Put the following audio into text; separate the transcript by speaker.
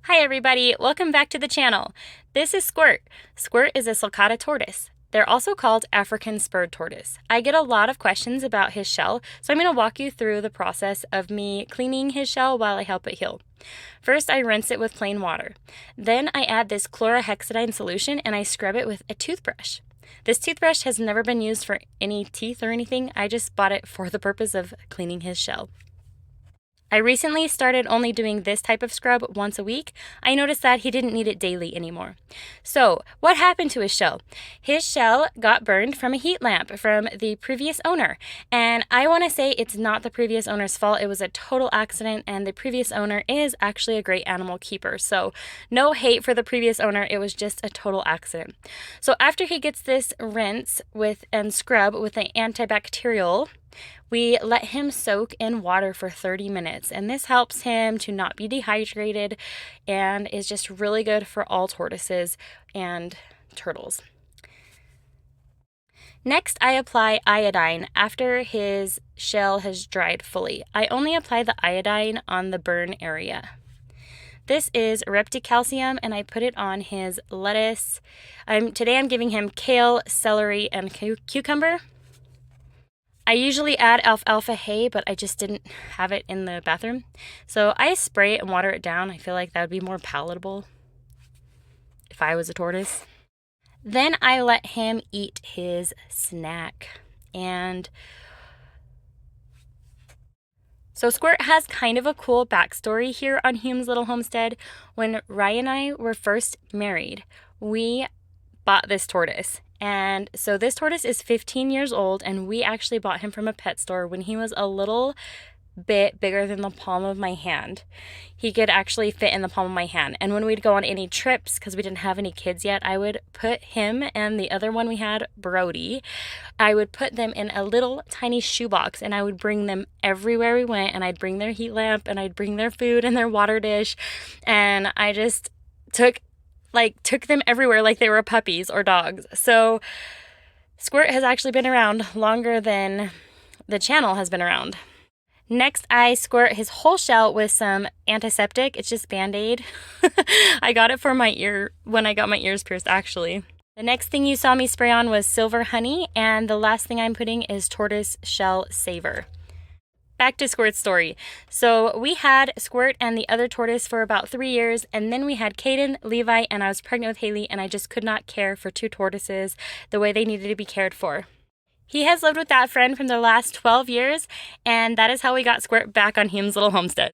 Speaker 1: Hi everybody, welcome back to the channel. This is Squirt. Squirt is a sulcata tortoise. They're also called African spurred tortoise. I get a lot of questions about his shell, so I'm going to walk you through the process of me cleaning his shell while I help it heal. First, I rinse it with plain water. Then I add this chlorhexidine solution and I scrub it with a toothbrush. This toothbrush has never been used for any teeth or anything. I just bought it for the purpose of cleaning his shell. I recently started only doing this type of scrub once a week. I noticed that he didn't need it daily anymore. So, what happened to his shell? His shell got burned from a heat lamp from the previous owner. And I want to say it's not the previous owner's fault. It was a total accident, and the previous owner is actually a great animal keeper. So, no hate for the previous owner. It was just a total accident. So, after he gets this rinse and scrub with an antibacterial, we let him soak in water for 30 minutes, and this helps him to not be dehydrated and is just really good for all tortoises and turtles. Next, I apply iodine after his shell has dried fully. I only apply the iodine on the burn area. This is repticalcium, and I put it on his lettuce. Today I'm giving him kale, celery, and cucumber. I usually add alfalfa hay, but I just didn't have it in the bathroom. So I spray it and water it down. I feel like that would be more palatable if I was a tortoise. Then I let him eat his snack. And so Squirt has kind of a cool backstory here on Hume's Little Homestead. When Ryan and I were first married, we bought this tortoise. And so this tortoise is 15 years old, and we actually bought him from a pet store when he was a little bit bigger than the palm of my hand. He could actually fit in the palm of my hand. And when we'd go on any trips, because we didn't have any kids yet, I would put him and the other one we had, Brody, I would put them in a little tiny shoebox, and I would bring them everywhere we went, and I'd bring their heat lamp, and I'd bring their food and their water dish, and I just took them everywhere like they were puppies or dogs. So Squirt has actually been around longer than the channel has been around. Next, I squirt his whole shell with some antiseptic. It's just Band-Aid. I got it for my ear when I got my ears pierced, actually. The next thing you saw me spray on was silver honey, and the last thing I'm putting is tortoise shell saver. Back to Squirt's story. So we had Squirt and the other tortoise for about 3 years, and then we had Caden, Levi, and I was pregnant with Haley, and I just could not care for two tortoises the way they needed to be cared for. He has lived with that friend for the last 12 years, and that is how we got Squirt back on Hume's Little Homestead.